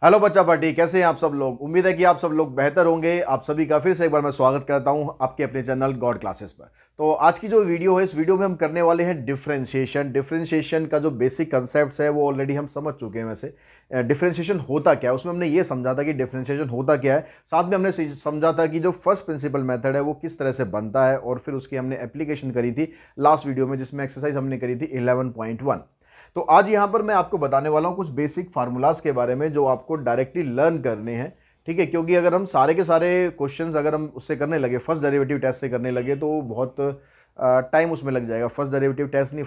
Hello बच्चा party, कैसे हैं आप सब लोग। उम्मीद है कि आप सब लोग बेहतर होंगे। आप सभी का फिर से एक बार मैं स्वागत करता हूं आपके अपने चैनल गॉड क्लासेस पर। तो आज की जो वीडियो है, इस वीडियो में हम करने वाले हैं डिफरेंशिएशन का जो बेसिक कंसेप्ट है वो ऑलरेडी हम समझ चुके हैं। वैसे डिफरेंशिएशन होता क्या है, उसमें हमने ये समझा था कि डिफरेंशिएशन होता क्या है। साथ में हमने समझा था कि जो फर्स्ट प्रिंसिपल मेथड है वो किस तरह से बनता है, और फिर उसकी हमने एप्लीकेशन करी थी लास्ट वीडियो में, जिसमें एक्सरसाइज हमने करी थी 11.1। तो आज यहां पर मैं आपको बताने वाला हूं कुछ बेसिक फार्मूलाज के बारे में जो आपको डायरेक्टली लर्न करने हैं। ठीक है, क्योंकि अगर हम सारे के सारे क्वेश्चंस अगर हम उससे करने लगे, फर्स्ट डेरिवेटिव टेस्ट से करने लगे, तो बहुत टाइम उसमें लग जाएगा। फर्स्ट डेरिवेटिव टेस्ट नहीं,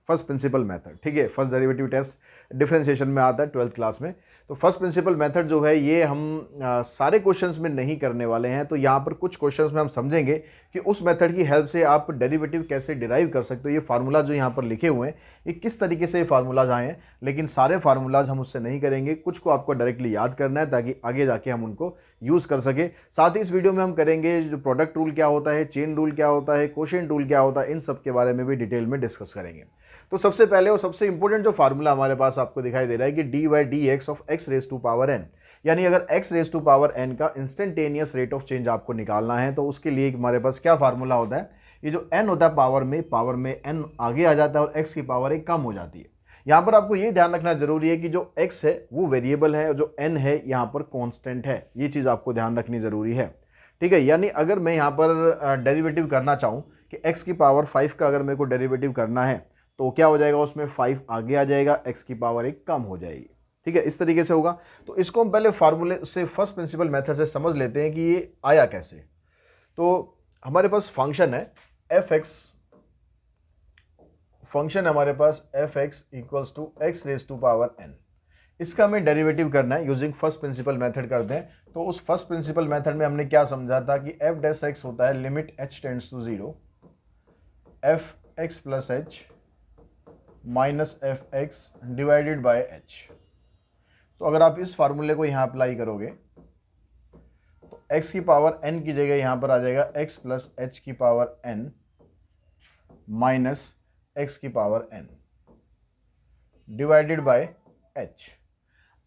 फर्स्ट प्रिंसिपल मेथड। ठीक है, फर्स्ट डेरिवेटिव टेस्ट डिफरेंशिएशन में आता है 12th क्लास में। तो फर्स्ट प्रिंसिपल मेथड जो है ये हम सारे क्वेश्चंस में नहीं करने वाले हैं। तो यहाँ पर कुछ क्वेश्चंस में हम समझेंगे कि उस मेथड की हेल्प से आप डेरिवेटिव कैसे डिराइव कर सकते हो। ये फार्मूला जो यहाँ पर लिखे हुए हैं ये किस तरीके से फार्मूलाज आए हैं, लेकिन सारे फार्मूलाज हम उससे नहीं करेंगे। कुछ को आपको डायरेक्टली याद करना है ताकि आगे जाके हम उनको यूज़ कर सके। साथ ही इस वीडियो में हम करेंगे जो प्रोडक्ट रूल क्या होता है, चेन रूल क्या होता है, कोशेंट रूल क्या होता है, इन सब के बारे में भी डिटेल में डिस्कस करेंगे। तो सबसे पहले और सबसे इंपॉर्टेंट जो फार्मूला हमारे पास आपको दिखाई दे रहा है कि d by d x of x raise to power n, यानी अगर x raise to power n का इंस्टेंटेनियस रेट ऑफ चेंज आपको निकालना है तो उसके लिए हमारे पास क्या फार्मूला होता है। ये जो एन होता है पावर में एन आगे आ जाता है और एक्स की पावर एक कम हो जाती है। यहां पर आपको ये ध्यान रखना जरूरी है कि जो x है वो वेरिएबल है और जो n है यहां पर कांस्टेंट है। ये चीज आपको ध्यान रखनी जरूरी है। ठीक है, यानी अगर मैं यहां पर डेरिवेटिव करना चाहूं कि x की पावर 5 का अगर मेरे को डेरिवेटिव करना है तो क्या हो जाएगा, उसमें 5 आगे आ जाएगा, x की पावर एक कम हो जाएगी। ठीक है, इस तरीके से होगा। तो इसको हम पहले फार्मूले से, फर्स्ट प्रिंसिपल मेथड से समझ लेते हैं कि ये आया कैसे। तो हमारे पास फंक्शन है एफ एक्स, फंक्शन हमारे पास F X equals to X raise to power N. इसका हमें डेरिवेटिव करना है यूजिंग फर्स्ट प्रिंसिपल मेथड करते हैं। तो उस फर्स्ट प्रिंसिपल मेथड में हमने क्या समझा था कि एफ डैश एक्स होता है limit h tends to 0 f x plus h minus f x divided by h. तो अगर आप इस फार्मूले को यहां अप्लाई करोगे तो x की पावर n की जगह यहां पर आ जाएगा x प्लस एच की पावर n माइनस x की power n divided by h।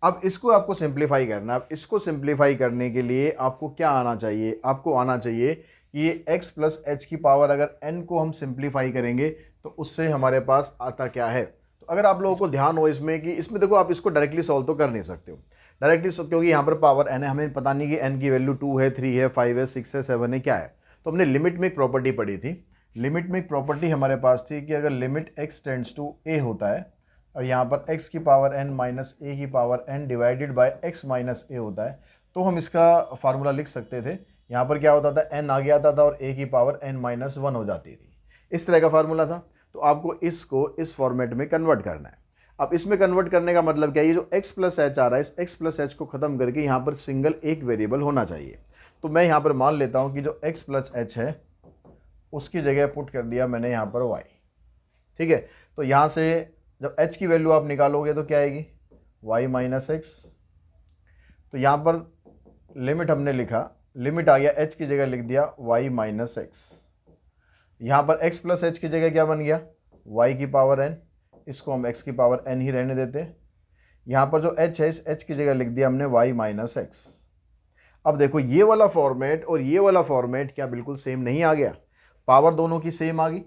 अब इसको आपको सिंप्लीफाई करना है। अब इसको सिंप्लीफाई करने के लिए आपको क्या आना चाहिए, आपको आना चाहिए कि ये x प्लस एच की पावर अगर n को हम सिंप्लीफाई करेंगे तो उससे हमारे पास आता क्या है। तो अगर आप लोगों को ध्यान हो इसमें कि इसमें देखो, आप इसको डायरेक्टली सॉल्व तो कर नहीं सकते हो डायरेक्टली, क्योंकि यहाँ पर पावर n है, हमें पता नहीं कि n की वैल्यू 2 है, 3 है, 5 है, 6 है, 7 है, क्या है। तो हमने लिमिट में एक प्रॉपर्टी पढ़ी थी। लिमिट में एक प्रॉपर्टी हमारे पास थी कि अगर limit x tends to a होता है और यहाँ पर x की पावर n माइनस a की power n divided by x minus a होता है, तो हम इसका फार्मूला लिख सकते थे। यहाँ पर क्या होता था, n आगे आता था और a की पावर n माइनस 1 हो जाती थी। इस तरह का फार्मूला था। तो आपको इसको इस फॉर्मेट में कन्वर्ट करना है। अब इसमें कन्वर्ट करने का मतलब क्या है, ये जो x प्लस एच आ रहा है, इस x प्लस एच को खत्म करके यहाँ पर सिंगल एक वेरिएबल होना चाहिए। तो मैं यहाँ पर मान लेता हूँ कि जो x प्लस एच है उसकी जगह पुट कर दिया मैंने यहाँ पर y। ठीक है, तो यहाँ से जब h की वैल्यू आप निकालोगे तो क्या आएगी, y माइनस एक्स। तो यहाँ पर लिमिट हमने लिखा, लिमिट आ गया, h की जगह लिख दिया y माइनस एक्स। यहाँ पर x प्लस एच की जगह क्या बन गया, y की पावर n। इसको हम x की पावर n ही रहने देते हैं। यहाँ पर जो h है, इस h की जगह लिख दिया हमने y माइनस एक्स। अब देखो, ये वाला फॉर्मेट और ये वाला फॉर्मेट क्या बिल्कुल सेम नहीं आ गया, पावर दोनों की सेम आ गई।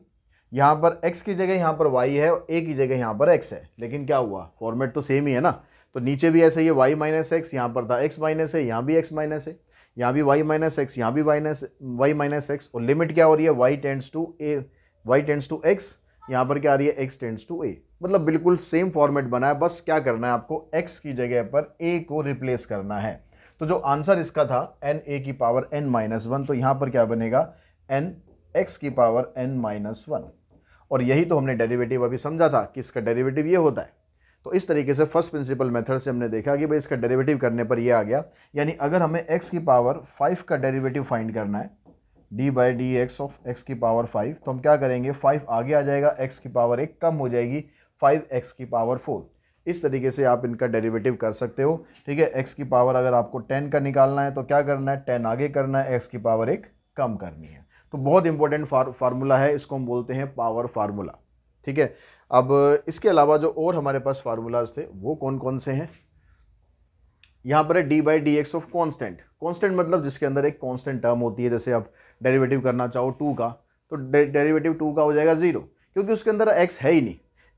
यहाँ पर x की जगह यहाँ पर y है और a की जगह यहाँ पर x है, लेकिन क्या हुआ, फॉर्मेट तो सेम ही है ना। तो नीचे भी ऐसे ये y माइनस एक्स, यहाँ पर था x माइनस है, यहाँ भी x माइनस है, यहाँ भी y माइनस एक्स, यहाँ भी y माइनस एक्स। और लिमिट क्या हो रही है, y tends to a, y tends to x, यहाँ पर क्या आ रही है, x टेंड्स टू a। मतलब बिल्कुल सेम फॉर्मेट बना है, बस क्या करना है आपको, x की जगह पर a को रिप्लेस करना है। तो जो आंसर इसका था n a की पावर n माइनस 1, तो यहाँ पर क्या बनेगा, n x की पावर n माइनस 1। और यही तो हमने डेरिवेटिव अभी समझा था कि इसका डेरिवेटिव ये होता है। तो इस तरीके से फर्स्ट प्रिंसिपल मेथड से हमने देखा कि भाई इसका डेरिवेटिव करने पर ये आ गया। यानी अगर हमें x की पावर 5 का डेरिवेटिव फाइंड करना है, d by d x of x की पावर 5, तो हम क्या करेंगे, 5 आगे आ जाएगा, x की पावर एक कम हो जाएगी, 5x की पावर 4। इस तरीके से आप इनका डेरिवेटिव कर सकते हो। ठीक है, x की पावर अगर आपको 10 का निकालना है तो क्या करना है, 10 आगे करना है, x की पावर एक कम करनी है। तो बहुत इंपॉर्टेंट फार्मूला है, इसको हम बोलते हैं पावर फार्मूला। ठीक है, अब इसके अलावा जो और हमारे पास फार्मूलाज थे वो कौन कौन से हैं, यहाँ पर है D by d x of constant. Constant मतलब जिसके अंदर एक कॉन्स्टेंट टर्म होती है, जैसे आप डेरिवेटिव करना चाहो 2 का, तो डेरिवेटिव 2 का हो जाएगा 0, क्योंकि उसके अंदर x है ही नहीं।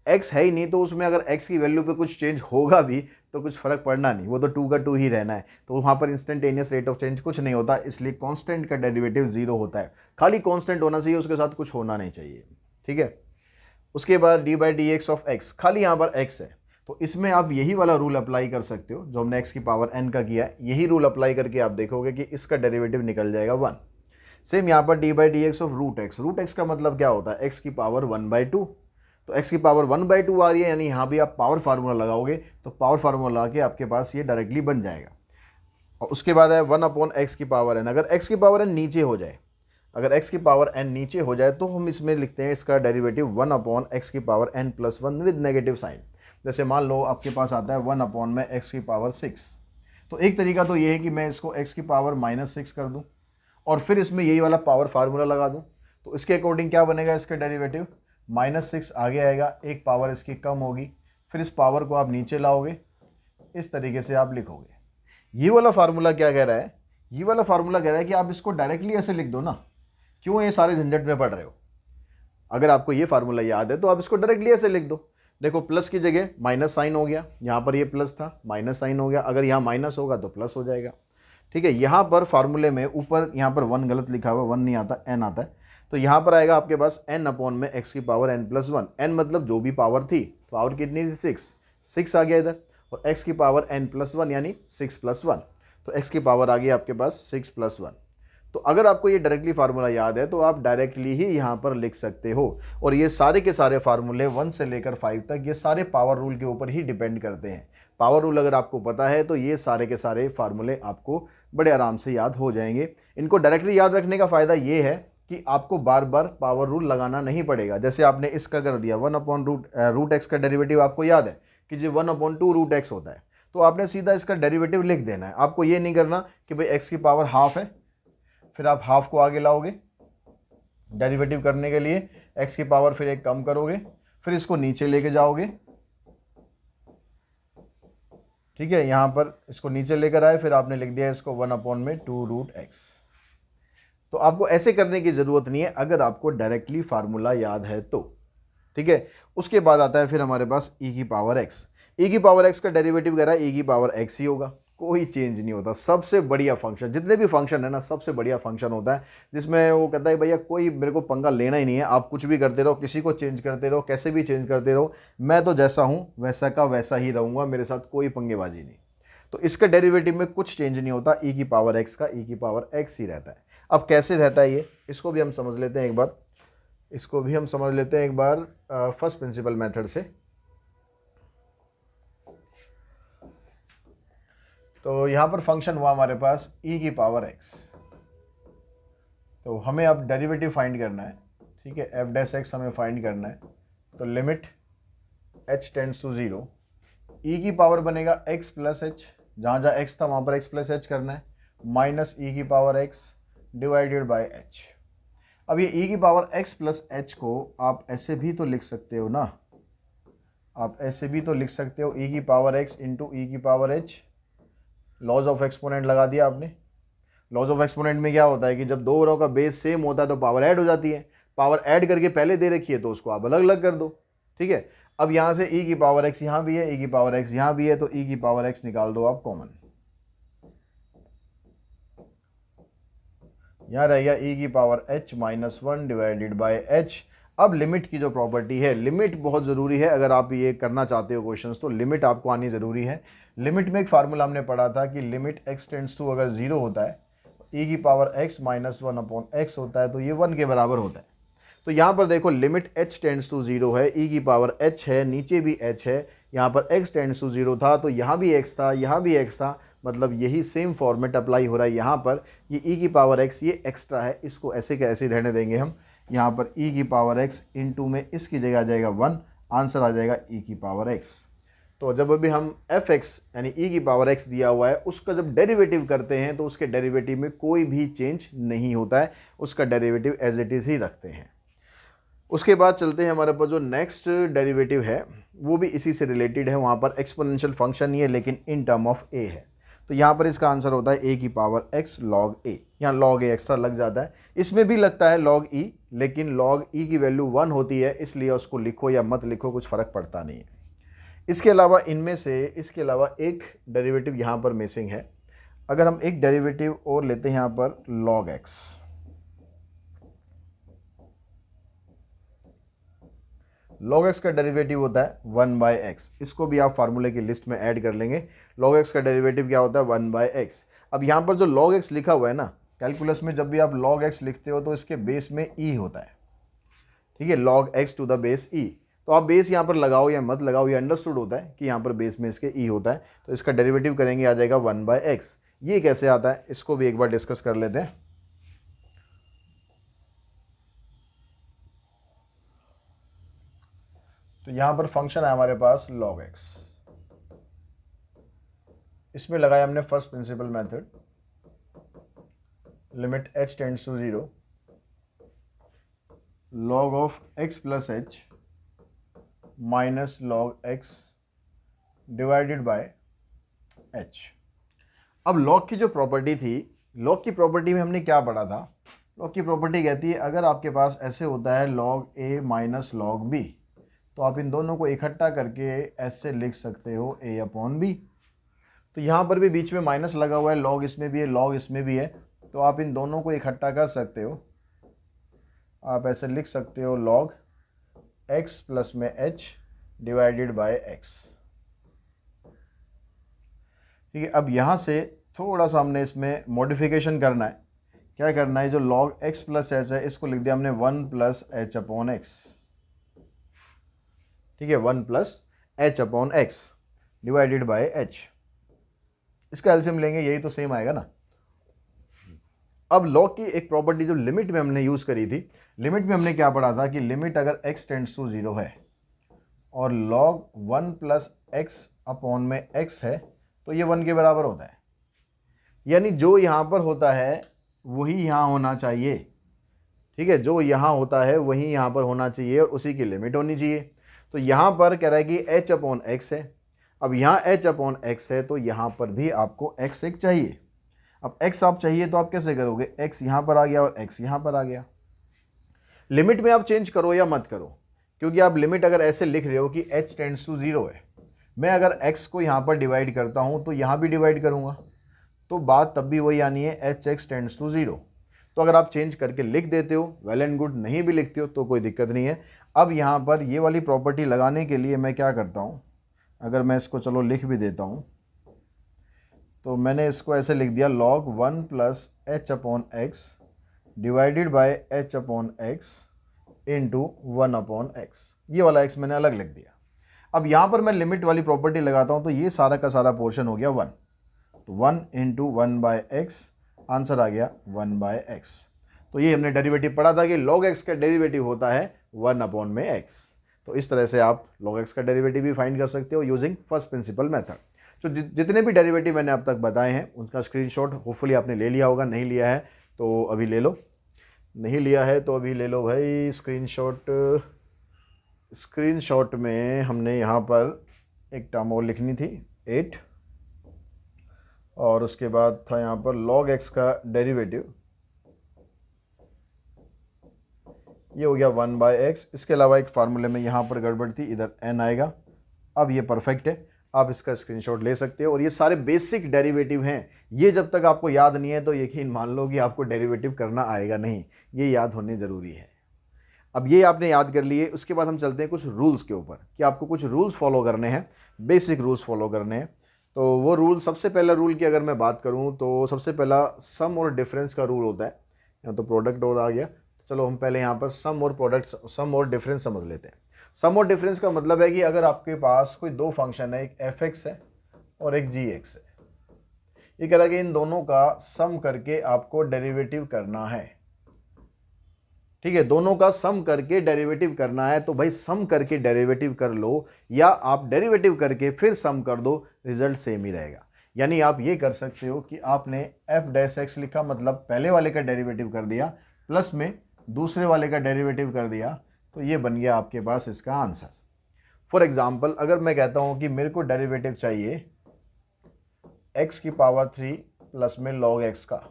x है ही नहीं तो उसमें अगर x की वैल्यू पे कुछ चेंज होगा भी तो कुछ फर्क पड़ना नहीं, वो तो 2 का 2 ही रहना है, तो वहाँ पर इंस्टेंटेनियस रेट ऑफ चेंज कुछ नहीं होता, इसलिए कांस्टेंट का डेरिवेटिव 0 होता है। खाली कांस्टेंट होना चाहिए, उसके साथ कुछ होना नहीं चाहिए, ठीक है। उसके बाद D by d x of x, खाली यहाँ पर x है, तो इसमें आप यही वाला रूल अप्लाई कर सकते हो जो हमने x की पावर n का किया है। यही रूल अप्लाई करके आप देखोगे कि इसका डेरिवेटिव निकल जाएगा 1। सेम यहाँ पर d by d x of root x. Root x का मतलब क्या होता है, x की पावर 1/2, तो x की पावर 1/2 आ रही है, यानी यहाँ भी आप पावर फार्मूला लगाओगे तो पावर फार्मूला लगा के आपके पास ये डायरेक्टली बन जाएगा। और उसके बाद है 1/x की पावर n। अगर x की पावर n नीचे हो जाए, अगर x की पावर n नीचे हो जाए तो हम इसमें लिखते हैं इसका डेरिवेटिव 1/x की power n+1 with negative sign. जैसे मान लो आपके पास आता है 1/x की पावर 6, तो एक तरीका तो ये है कि मैं इसको x की पावर -6 कर दूं और फिर इसमें यही वाला पावर फार्मूला लगा दूं, तो इसके अकॉर्डिंग क्या बनेगा, इसका डेरिवेटिव -6 आगे आएगा, एक पावर इसकी कम होगी, फिर इस पावर को आप नीचे लाओगे, इस तरीके से आप लिखोगे। ये वाला फार्मूला क्या कह रहा है, ये वाला फार्मूला कह रहा है कि आप इसको डायरेक्टली ऐसे लिख दो ना, क्यों ये सारे झंझट में पड़ रहे हो। अगर आपको ये फार्मूला याद है तो आप इसको डायरेक्टली ऐसे लिख दो। देखो प्लस की जगह माइनस साइन हो गया, यहाँ पर ये प्लस था माइनस साइन हो गया, अगर यहाँ माइनस होगा तो प्लस हो जाएगा, ठीक है। यहाँ पर फार्मूले में ऊपर यहाँ पर 1 गलत लिखा हुआ, 1 नहीं आता, n आता है, तो यहाँ पर आएगा आपके पास n/x की पावर n+1। n मतलब जो भी पावर थी, पावर कितनी थी 6 आ गया इधर, और x की पावर n+1 यानी 6+1, तो x की पावर आ गई आपके पास 6+1। तो अगर आपको ये डायरेक्टली फार्मूला याद है तो आप डायरेक्टली ही यहाँ पर लिख सकते हो। और ये सारे के सारे फार्मूले 1 से लेकर 5 तक ये सारे पावर रूल के ऊपर ही डिपेंड करते हैं। पावर रूल अगर आपको पता है तो ये सारे के सारे फार्मूले आपको बड़े आराम से याद हो जाएंगे। इनको डायरेक्टली याद रखने का फ़ायदा ये है कि आपको बार बार पावर रूल लगाना नहीं पड़ेगा। जैसे आपने इसका कर दिया 1/√x का डेरिवेटिव आपको याद है कि जो 1/2√x होता है, तो आपने सीधा इसका डेरिवेटिव लिख देना है। आपको ये नहीं करना कि भाई x की पावर हाफ है, फिर आप हाफ को आगे लाओगे डेरिवेटिव करने के लिए, x की पावर फिर एक कम करोगे, फिर इसको नीचे लेके जाओगे, ठीक है। यहां पर इसको नीचे लेकर आए, फिर आपने लिख दिया इसको 1/2√x। तो आपको ऐसे करने की जरूरत नहीं है अगर आपको डायरेक्टली फार्मूला याद है तो, ठीक है। उसके बाद आता है फिर हमारे पास e की पावर x। e की पावर x का डेरिवेटिव कह रहा है e की पावर x ही होगा, कोई चेंज नहीं होता। सबसे बढ़िया फंक्शन, जितने भी फंक्शन है ना, सबसे बढ़िया फंक्शन होता है जिसमें वो कहता है भैया कोई मेरे को पंगा लेना ही नहीं है, आप कुछ भी करते रहो, किसी को चेंज करते रहो, कैसे भी चेंज करते रहो, मैं तो जैसा हूँ वैसा का वैसा ही रहूँगा, मेरे साथ कोई पंगेबाजी नहीं। तो इसका डेरिवेटिव में कुछ चेंज नहीं होता, e की पावर x का e की पावर x ही रहता है। अब कैसे रहता है ये, इसको भी हम समझ लेते हैं एक बार, इसको भी हम समझ लेते हैं एक बार फर्स्ट प्रिंसिपल मेथड से। तो यहाँ पर फंक्शन हुआ हमारे पास e की पावर x, तो हमें अब डेरिवेटिव फाइंड करना है, ठीक है। f' हमें फाइंड करना है, तो limit h tends to 0, e की पावर बनेगा x प्लस h, जहाँ जहाँ x था वहाँ पर x प्लस h करना है, माइनस e की power x divided by h। अब ये e की पावर x प्लस h को आप ऐसे भी तो लिख सकते हो ना, आप ऐसे भी तो लिख सकते हो e की पावर x इंटू e की power h, laws of exponent लगा दिया आपने। लॉज ऑफ एक्सपोनेंट में क्या होता है कि जब दो रो का बेस सेम होता है तो पावर ऐड हो जाती है, पावर ऐड करके पहले दे रखी है तो उसको आप अलग अलग कर दो, ठीक है। अब यहाँ से e की पावर x यहाँ भी है, e की पावर x यहाँ भी है, तो e की पावर x निकाल दो आप कॉमन, यहाँ रहेगा e की power h-1 divided by h। अब लिमिट की जो प्रॉपर्टी है, लिमिट बहुत ज़रूरी है, अगर आप ये करना चाहते हो क्वेश्चंस तो लिमिट आपको आनी ज़रूरी है। लिमिट में एक फार्मूला हमने पढ़ा था कि लिमिट x टेंड्स टू अगर 0 होता है, e की पावर x -1/x होता है, तो ये 1 के बराबर होता है। तो यहाँ पर देखो लिमिट h टेंड्स टू 0 है, e की पावर h है, नीचे भी h है, यहाँ पर x टेंड्स टू 0 था तो यहाँ भी x था, यहाँ भी x था, मतलब यही सेम फॉर्मेट अप्लाई हो रहा है यहाँ पर। ये e की पावर x ये एक्स्ट्रा है, इसको ऐसे के ऐसे रहने देंगे हम। यहाँ पर e की पावर x इंटू में इसकी जगह आ जाएगा 1, आंसर आ जाएगा e की पावर x। तो जब अभी हम fx यानी e की पावर x दिया हुआ है उसका जब डेरिवेटिव करते हैं तो उसके डेरिवेटिव में कोई भी चेंज नहीं होता है, उसका डेरिवेटिव एज इट इज़ ही रखते हैं। उसके बाद चलते हैं हमारे पास जो नेक्स्ट डेरिवेटिव है वो भी इसी से रिलेटेड है, वहाँ पर एक्सपोनेंशियल फंक्शन ही है लेकिन इन टर्म ऑफ a है। तो यहाँ पर इसका आंसर होता है a की पावर x log a। यहाँ log a एक्स्ट्रा लग जाता है, इसमें भी लगता है log e, लेकिन log e की वैल्यू 1 होती है, इसलिए उसको लिखो या मत लिखो कुछ फ़र्क पड़ता नहीं है। इसके अलावा इनमें से इसके अलावा एक डेरिवेटिव यहाँ पर मिसिंग है। अगर हम एक डेरिवेटिव और लेते हैं यहाँ पर log x, log x का डेरिवेटिव होता है 1/x। इसको भी आप फार्मूले की लिस्ट में ऐड कर लेंगे। log x का डेरिवेटिव क्या होता है 1/x। अब यहाँ पर जो log x लिखा हुआ है ना, कैलकुलस में जब भी आप log x लिखते हो तो इसके बेस में e होता है, ठीक है, log x to the base e। तो आप बेस यहाँ पर लगाओ या मत लगाओ, ये अंडरस्टूड होता है कि यहाँ पर बेस में इसके e होता है। तो इसका डेरिवेटिव करेंगे, आ जाएगा 1/x। ये कैसे आता है इसको भी एक बार डिस्कस कर लेते हैं। तो यहाँ पर फंक्शन है हमारे पास log x, इसमें लगाया हमने first principle method, limit h tends to 0, log of x plus h minus log x divided by h। अब log की जो प्रॉपर्टी थी, log की प्रॉपर्टी में हमने क्या पढ़ा था? log की प्रॉपर्टी कहती है अगर आपके पास ऐसे होता है log a minus log b, तो आप इन दोनों को इकट्ठा करके ऐसे लिख सकते हो a अपॉन b। तो यहाँ पर भी बीच में माइनस लगा हुआ है, log इसमें भी है, log इसमें भी है, तो आप इन दोनों को इकट्ठा कर सकते हो। आप ऐसे लिख सकते हो log x प्लस में h डिवाइडेड बाय x। ठीक है, अब यहाँ से थोड़ा सा हमने इसमें मॉडिफिकेशन करना है। क्या करना है, जो log x प्लस h है इसको लिख दिया हमने 1 प्लस h अपॉन x। ठीक है, 1 plus h upon x divided by h। इसका एलसीएम लेंगे, यही तो सेम आएगा ना। अब log की एक प्रॉपर्टी जो लिमिट में हमने यूज़ करी थी, लिमिट में हमने क्या पढ़ा था कि लिमिट अगर x टेंड्स टू 0 है और log 1 प्लस x अपॉन में x है तो ये 1 के बराबर होता है। यानी जो यहाँ पर होता है वही यहाँ होना चाहिए। ठीक है, जो यहाँ होता है वही यहाँ पर होना चाहिए और उसी की लिमिट होनी चाहिए। तो यहाँ पर कह रहा है कि h अपॉन x है। अब यहाँ h अपॉन x है तो यहाँ पर भी आपको x एक चाहिए। अब x आप चाहिए तो आप कैसे करोगे, x यहाँ पर आ गया और x यहाँ पर आ गया। लिमिट में आप चेंज करो या मत करो, क्योंकि आप लिमिट अगर ऐसे लिख रहे हो कि h टेंड्स टू 0 है, मैं अगर x को यहाँ पर डिवाइड करता हूँ तो यहाँ भी डिवाइड करूँगा, तो बात तब भी वही आनी है hx टेंड्स टू 0। तो अगर आप चेंज करके लिख देते हो वेल एंड गुड, नहीं भी लिखते हो तो कोई दिक्कत नहीं है। अब यहाँ पर ये वाली प्रॉपर्टी लगाने के लिए मैं क्या करता हूँ, अगर मैं इसको चलो लिख भी देता हूँ, तो मैंने इसको ऐसे लिख दिया log 1 plus h upon x divided by h upon x into 1 upon x। ये वाला x मैंने अलग लिख दिया। अब यहाँ पर मैं लिमिट वाली प्रॉपर्टी लगाता हूँ तो ये सारा का सारा पोर्शन हो गया 1, तो 1 इंटू 1 बाय एक्स, आंसर आ गया 1 बाय एक्स। तो ये हमने डेरिवेटिव पढ़ा था कि log x का डेरिवेटिव होता है 1 अपॉन में x। तो इस तरह से आप log x का डेरिवेटिव भी फाइंड कर सकते हो यूजिंग फर्स्ट प्रिंसिपल मेथड। तो जितने भी डेरिवेटिव मैंने अब तक बताए हैं उनका स्क्रीनशॉट होपफुली आपने ले लिया होगा, नहीं लिया है तो अभी ले लो, नहीं लिया है तो अभी ले लो भाई स्क्रीनशॉट। स्क्रीनशॉट में हमने यहाँ पर एक टर्म और लिखनी थी 8, और उसके बाद था यहाँ पर log x का डेरिवेटिव, ये हो गया 1 बाय एक्स। इसके अलावा एक फार्मूले में यहाँ पर गड़बड़ थी, इधर n आएगा। अब ये परफेक्ट है, आप इसका स्क्रीनशॉट ले सकते हो। और ये सारे बेसिक डेरिवेटिव हैं, ये जब तक आपको याद नहीं है तो यकीन मान लो कि आपको डेरिवेटिव करना आएगा नहीं, ये याद होने ज़रूरी है। अब ये आपने याद कर लिए, उसके बाद हम चलते हैं कुछ रूल्स के ऊपर कि आपको कुछ रूल्स फॉलो करने हैं, बेसिक रूल्स फॉलो करने हैं। तो वो रूल, सबसे पहला रूल की अगर मैं बात करूँ तो सबसे पहला सम और डिफरेंस का रूल होता है। यहाँ तो प्रोडक्ट और आ गया, चलो हम पहले यहाँ पर सम और प्रोडक्ट, सम और डिफरेंस समझ लेते हैं। सम और डिफरेंस का मतलब है कि अगर आपके पास कोई दो फंक्शन है, एक f(x) है और एक g(x) है, ये कह रहा है कि इन दोनों का सम करके आपको डेरिवेटिव करना है। ठीक है, दोनों का सम करके डेरिवेटिव करना है, तो भाई सम करके डेरिवेटिव कर लो या आप डेरिवेटिव करके फिर सम कर दो, रिजल्ट सेम ही रहेगा। यानी आप ये कर सकते हो कि आपने f' लिखा, मतलब पहले वाले का डेरिवेटिव कर दिया, प्लस में दूसरे वाले का डेरिवेटिव कर दिया, तो ये बन गया आपके पास इसका आंसर। फॉर एग्जाम्पल, अगर मैं कहता हूँ कि मेरे को डेरिवेटिव चाहिए x की पावर 3 प्लस में log x का,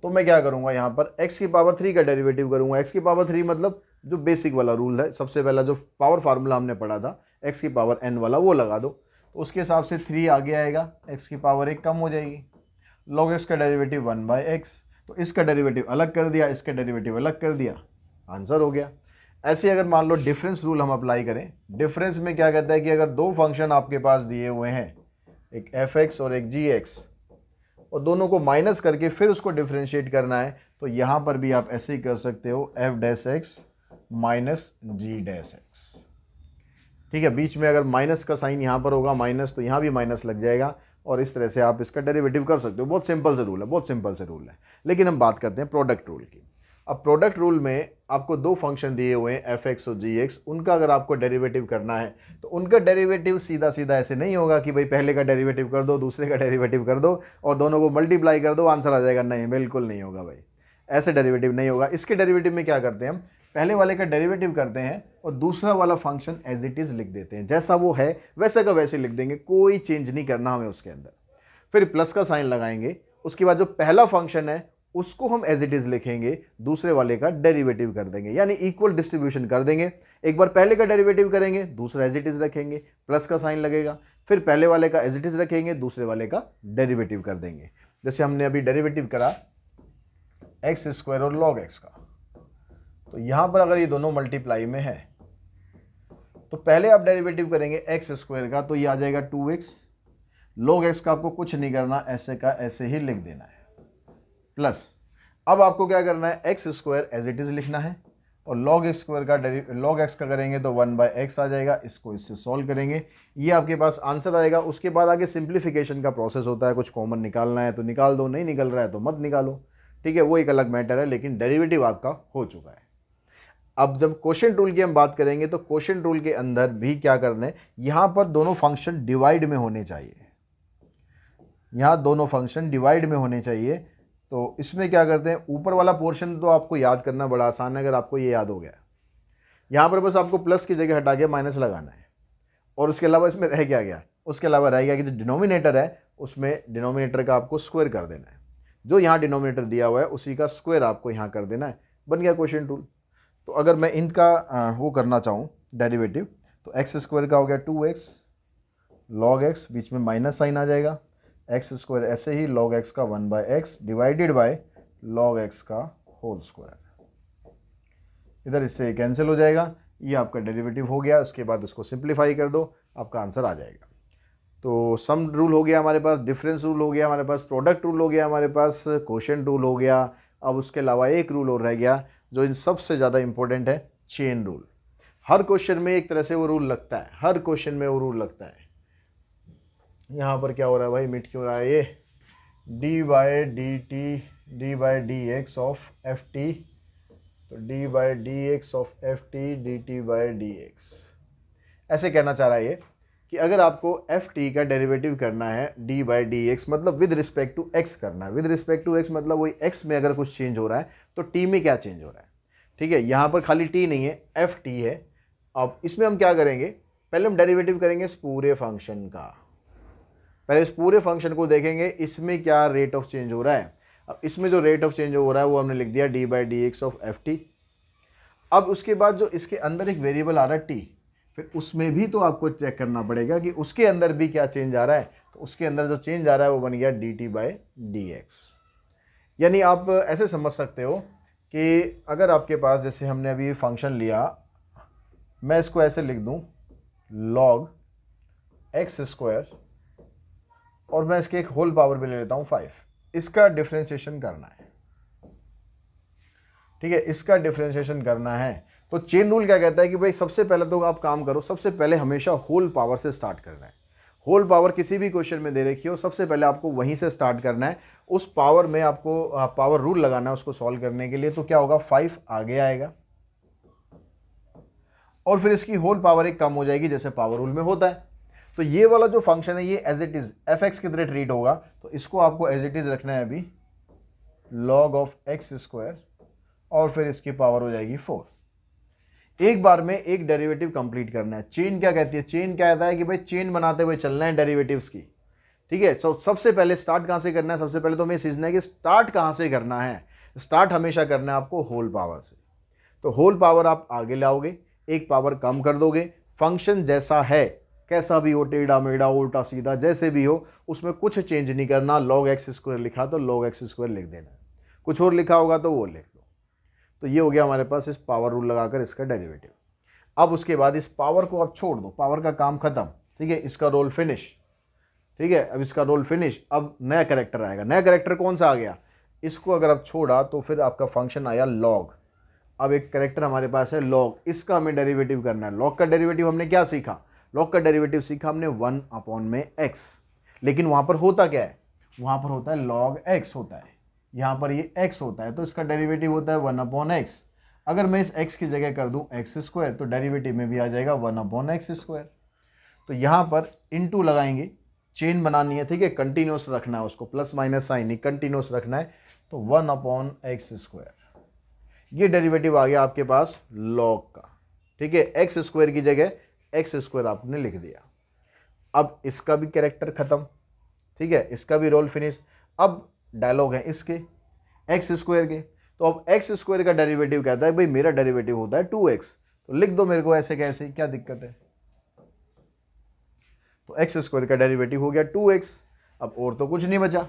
तो मैं क्या करूंगा यहाँ पर x की पावर 3 का डेरिवेटिव करूंगा। x की पावर 3 मतलब जो बेसिक वाला रूल है, सबसे पहला जो पावर फार्मूला हमने पढ़ा था x की पावर n वाला, वो लगा दो। तो उसके हिसाब से 3 आगे आएगा, x की पावर 1 कम हो जाएगी, log x का डेरिवेटिव 1/x, तो इसका डेरिवेटिव अलग कर दिया, इसका डेरिवेटिव अलग कर दिया, आंसर हो गया। ऐसे अगर मान लो डिफरेंस रूल हम अप्लाई करें, डिफरेंस में क्या कहता है कि अगर दो फंक्शन आपके पास दिए हुए हैं, एक fx और एक gx, और दोनों को माइनस करके फिर उसको डिफरेंशिएट करना है, तो यहाँ पर भी आप ऐसे ही कर सकते हो, f' माइनस g'। ठीक है, बीच में अगर माइनस का साइन यहाँ पर होगा माइनस, तो यहाँ भी माइनस लग जाएगा, और इस तरह से आप इसका डेरिवेटिव कर सकते हो। बहुत सिंपल से रूल है, बहुत सिंपल से रूल है। लेकिन हम बात करते हैं प्रोडक्ट रूल की। अब प्रोडक्ट रूल में आपको दो फंक्शन दिए हुए हैं fx और gx, उनका अगर आपको डेरिवेटिव करना है तो उनका डेरिवेटिव सीधा सीधा ऐसे नहीं होगा कि भाई पहले का डेरिवेटिव कर दो, दूसरे का डेरिवेटिव कर दो और दोनों को मल्टीप्लाई कर दो, आंसर आ जाएगा। नहीं, बिल्कुल नहीं होगा भाई, ऐसे डेरिवेटिव नहीं होगा। इसके डेरिवेटिव में क्या करते हैं हम, पहले वाले का डेरिवेटिव करते हैं और दूसरा वाला फंक्शन एज इट इज लिख देते हैं, जैसा वो है वैसे का वैसे लिख देंगे, कोई चेंज नहीं करना हमें उसके अंदर। फिर प्लस का साइन लगाएंगे, उसके बाद जो पहला फंक्शन है उसको हम एज इट इज लिखेंगे, दूसरे वाले का डेरिवेटिव कर देंगे, यानी इक्वल डिस्ट्रीब्यूशन कर देंगे। एक बार पहले का डेरिवेटिव करेंगे, दूसरा एज इट इज रखेंगे, प्लस का साइन लगेगा, फिर पहले वाले का एज इट इज रखेंगे, दूसरे वाले का डेरिवेटिव कर देंगे। जैसे हमने अभी डेरिवेटिव करा x² और log x का, तो यहां पर अगर ये दोनों मल्टीप्लाई में है तो पहले आप डेरिवेटिव करेंगे x² का, तो ये आ जाएगा 2x, log x का आपको कुछ नहीं करना, ऐसे का ऐसे ही लिख देना है, प्लस अब आपको क्या करना है, x² एज इट इज लिखना है, और log x का करेंगे तो 1/x आ जाएगा। इसको इससे सॉल्व करेंगे, ये आपके पास आंसर आएगा। उसके बाद आगे सिंप्लीफिकेशन का प्रोसेस होता है, कुछ कॉमन निकालना है तो निकाल दो, नहीं निकल रहा है तो मत निकालो, ठीक है, वो एक अलग मैटर है, लेकिन डेरिवेटिव आपका हो चुका है। अब जब क्वोशिएंट रूल की हम बात करेंगे तो क्वोशिएंट रूल के अंदर भी क्या करना है, यहां पर दोनों फंक्शन डिवाइड में होने चाहिए, यहां दोनों फंक्शन डिवाइड में होने चाहिए। तो इसमें क्या करते हैं, ऊपर वाला पोर्शन तो आपको याद करना बड़ा आसान है, अगर आपको ये याद हो गया। यहां पर बस आपको प्लस की जगह हटा के माइनस लगाना है, और उसके अलावा इसमें रह क्या गया, उसके अलावा रह गया कि जो डिनोमिनेटर है उसमें डिनोमिनेटर का आपको स्क्वायर कर देना है, जो यहाँ डिनोमिनेटर दिया हुआ है उसी का स्क्वायर आपको यहाँ कर देना है, बन गया क्वोशिएंट रूल। तो अगर मैं इनका वो करना चाहूँ डेरिवेटिव, तो x² का हो गया 2x, log x बीच में माइनस साइन आ जाएगा, x², ऐसे ही log x का 1/x divided by log x का होल स्क्वायर, इधर इससे कैंसिल हो जाएगा, ये आपका डेरिवेटिव हो गया। उसके बाद उसको सिंप्लीफाई कर दो, आपका आंसर आ जाएगा। तो सम रूल हो गया हमारे पास, डिफरेंस रूल हो गया हमारे पास, प्रोडक्ट रूल हो गया हमारे पास, क्वोशिएंट रूल हो गया। अब उसके अलावा एक रूल और रह गया जो इन सबसे ज़्यादा इंपॉर्टेंट है, चेन रूल। हर क्वेश्चन में एक तरह से वो रूल लगता है, हर क्वेश्चन में वो रूल लगता है। यहाँ पर क्या हो रहा है भाई, मिट क्यों रहा है ये, d/dx ऑफ ft, तो d/dx ऑफ ft dt/dx, ऐसे कहना चाह रहा है ये कि अगर आपको ft का डेरिवेटिव करना है d/dx, मतलब विद रिस्पेक्ट टू x करना है। विद रिस्पेक्ट टू x मतलब वही x में अगर कुछ चेंज हो रहा है तो t में क्या चेंज हो रहा है, ठीक है। यहाँ पर खाली t नहीं है, ft है। अब इसमें हम क्या करेंगे, पहले हम डेरिवेटिव करेंगे इस पूरे फंक्शन का, पहले इस पूरे फंक्शन को देखेंगे इसमें क्या रेट ऑफ चेंज हो रहा है। अब इसमें जो रेट ऑफ चेंज हो रहा है वो हमने लिख दिया d/dx ऑफ ft। अब उसके बाद जो इसके अंदर एक वेरिएबल आ रहा है t, फिर उसमें भी तो आपको चेक करना पड़ेगा कि उसके अंदर भी क्या चेंज आ रहा है। तो उसके अंदर जो चेंज आ रहा है वो बन गया dt/dx। यानी आप ऐसे समझ सकते हो कि अगर आपके पास, जैसे हमने अभी फंक्शन लिया, मैं इसको ऐसे लिख दूं log x², और मैं इसके एक होल पावर भी ले लेता हूं 5, इसका डिफरेंशिएशन करना है, ठीक है, इसका डिफरेंशिएशन करना है। तो चेन रूल क्या कहता है कि भाई सबसे पहले तो आप काम करो, सबसे पहले हमेशा होल पावर से स्टार्ट करना है। होल पावर किसी भी क्वेश्चन में दे रखी हो, सबसे पहले आपको वहीं से स्टार्ट करना है, उस पावर में आपको पावर रूल लगाना है उसको सॉल्व करने के लिए। तो क्या होगा, 5 आगे आएगा और फिर इसकी होल पावर एक कम हो जाएगी, जैसे पावर रूल में होता है। तो ये वाला जो फंक्शन है ये एज इट इज fx की तरह ट्रीट होगा, तो इसको आपको एज इट इज रखना है अभी log ऑफ x², और फिर इसकी पावर हो जाएगी 4। एक बार में एक डेरिवेटिव कंप्लीट करना है। चेन क्या कहती है, चेन क्या कहता है कि भाई चेन बनाते हुए चलना है डेरिवेटिव्स की, ठीक है। तो सबसे पहले स्टार्ट कहाँ से करना है, सबसे पहले तो हमें सीखना है कि स्टार्ट कहाँ से करना है। स्टार्ट हमेशा करना है आपको होल पावर से। तो होल पावर आप आगे लाओगे, एक पावर कम कर दोगे, फंक्शन जैसा है, कैसा भी हो, टेढ़ा मेढ़ा उल्टा सीधा जैसे भी हो, उसमें कुछ चेंज नहीं करना। log x स्क्वायर लिखा तो log x स्क्वायर लिख देना है, कुछ और लिखा होगा तो वो लिख लो। तो ये हो गया हमारे पास इस पावर रूल लगाकर इसका डेरिवेटिव। अब उसके बाद इस पावर को आप छोड़ दो, पावर का काम खत्म, ठीक है, इसका रोल फिनिश, ठीक है। अब इसका रोल फिनिश, अब नया कैरेक्टर आएगा। नया कैरेक्टर कौन सा आ गया, इसको अगर आप छोड़ा तो फिर आपका फंक्शन आया log। अब एक कैरेक्टर हमारे पास है log, इसका हमें डेरिवेटिव करना है। log का डेरिवेटिव हमने क्या सीखा, log का डेरिवेटिव सीखा हमने 1/x। लेकिन वहाँ पर होता क्या है, वहाँ पर होता है log x होता है, यहाँ पर ये x होता है, तो इसका डेरिवेटिव होता है 1/x। अगर मैं इस x की जगह कर दूं x स्क्वायर तो डेरिवेटिव में भी आ जाएगा 1/x स्क्वायर। तो यहाँ पर इनटू लगाएंगे, चेन बनानी है, ठीक है, कंटिन्यूस रखना है उसको, प्लस माइनस साइन नहीं, कंटिन्यूस रखना है। तो 1/x स्क्वायर, ये डेरिवेटिव आ गया आपके पास log का, ठीक है। x स्क्वायर की जगह x स्क्वायर आपने लिख दिया। अब इसका भी कैरेक्टर खत्म, ठीक है, इसका भी रोल फिनिश। अब डायलॉग है इसके x स्क्वायर के, तो अब x स्क्वायर का डेरिवेटिव कहता है भाई मेरा डेरिवेटिव होता है 2x, तो लिख दो मेरे को ऐसे कैसे, क्या दिक्कत है। तो x स्क्वायर का डेरिवेटिव हो गया 2x। अब और तो कुछ नहीं बचा,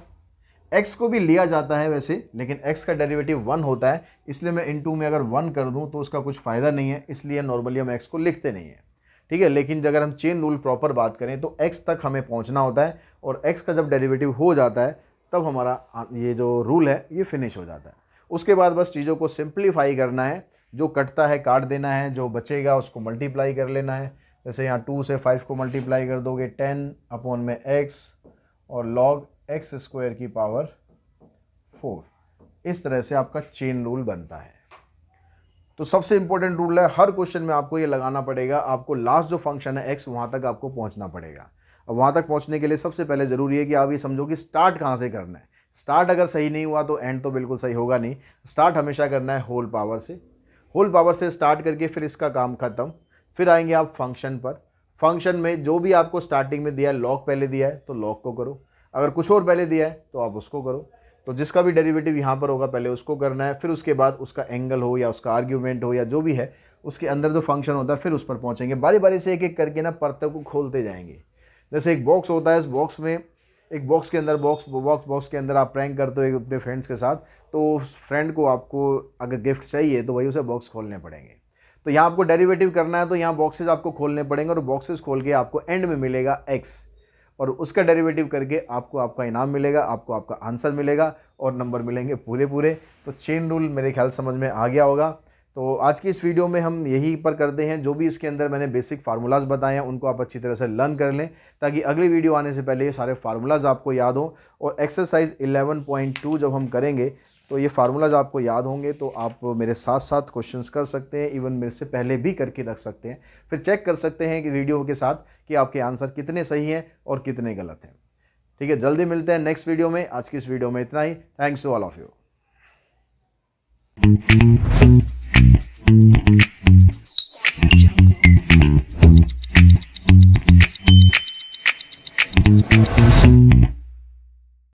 x को भी लिया जाता है वैसे, लेकिन x का डेरिवेटिव 1 होता है, इसलिए मैं इनटू में अगर 1 कर दूं तो उसका कुछ फ़ायदा नहीं है, इसलिए नॉर्मली हम x को लिखते नहीं है, ठीक है। लेकिन अगर हम चेन रूल प्रॉपर बात करें तो x तक हमें पहुंचना होता है, और x का जब डेरिवेटिव हो जाता है तब हमारा ये जो रूल है ये फिनिश हो जाता है। उसके बाद बस चीज़ों को सिंप्लीफाई करना है, जो कटता है काट देना है, जो बचेगा उसको मल्टीप्लाई कर लेना है। जैसे यहाँ 2 से 5 को मल्टीप्लाई कर दोगे 10/x और log x स्क्वायर की पावर 4। इस तरह से आपका चेन रूल बनता है। तो सबसे इंपॉर्टेंट रूल है, हर क्वेश्चन में आपको ये लगाना पड़ेगा, आपको लास्ट जो फंक्शन है x वहाँ तक आपको पहुँचना पड़ेगा। अब वहाँ तक पहुँचने के लिए सबसे पहले ज़रूरी है कि आप ये समझो कि स्टार्ट कहाँ से करना है। स्टार्ट अगर सही नहीं हुआ तो एंड तो बिल्कुल सही होगा नहीं। स्टार्ट हमेशा करना है होल पावर से, होल पावर से स्टार्ट करके फिर इसका काम ख़त्म। फिर आएंगे आप फंक्शन पर, फंक्शन में जो भी आपको स्टार्टिंग में दिया है, log पहले दिया है तो log को करो, अगर कुछ और पहले दिया है तो आप उसको करो। तो जिसका भी डेरिवेटिव यहाँ पर होगा पहले उसको करना है, फिर उसके बाद उसका एंगल हो या उसका आर्ग्यूमेंट हो या जो भी है उसके अंदर जो फंक्शन होता है फिर उस पर पहुँचेंगे। बारी बारी से एक एक करके ना परतों को खोलते जाएंगे। जैसे एक बॉक्स होता है, इस बॉक्स में एक बॉक्स के अंदर बॉक्स के अंदर आप प्रैंक करते हो अपने फ्रेंड्स के साथ, तो उस फ्रेंड को आपको अगर गिफ्ट चाहिए तो वही उसे बॉक्स खोलने पड़ेंगे। तो यहाँ आपको डेरिवेटिव करना है तो यहाँ बॉक्सेस आपको खोलने पड़ेंगे, और बॉक्सेस खोल के आपको एंड में मिलेगा x, और उसका डेरिवेटिव करके आपको आपका इनाम मिलेगा, आपको आपका आंसर मिलेगा और नंबर मिलेंगे पूरे पूरे। तो चेन रूल मेरे ख्याल समझ में आ गया होगा। तो आज की इस वीडियो में हम यही पर करते हैं, जो भी इसके अंदर मैंने बेसिक फार्मूलाज बताए हैं उनको आप अच्छी तरह से लर्न कर लें, ताकि अगली वीडियो आने से पहले ये सारे फार्मूलाज आपको याद हों। और एक्सरसाइज 11.2 जब हम करेंगे तो ये फार्मूलाज आपको याद होंगे, तो आप मेरे साथ साथ क्वेश्चंस कर सकते हैं, इवन मेरे से पहले भी करके रख सकते हैं, फिर चेक कर सकते हैं कि वीडियो के साथ कि आपके आंसर कितने सही हैं और कितने गलत हैं। ठीक है, जल्दी मिलते हैं नेक्स्ट वीडियो में। आज की इस वीडियो में इतना ही। Thanks to all of you.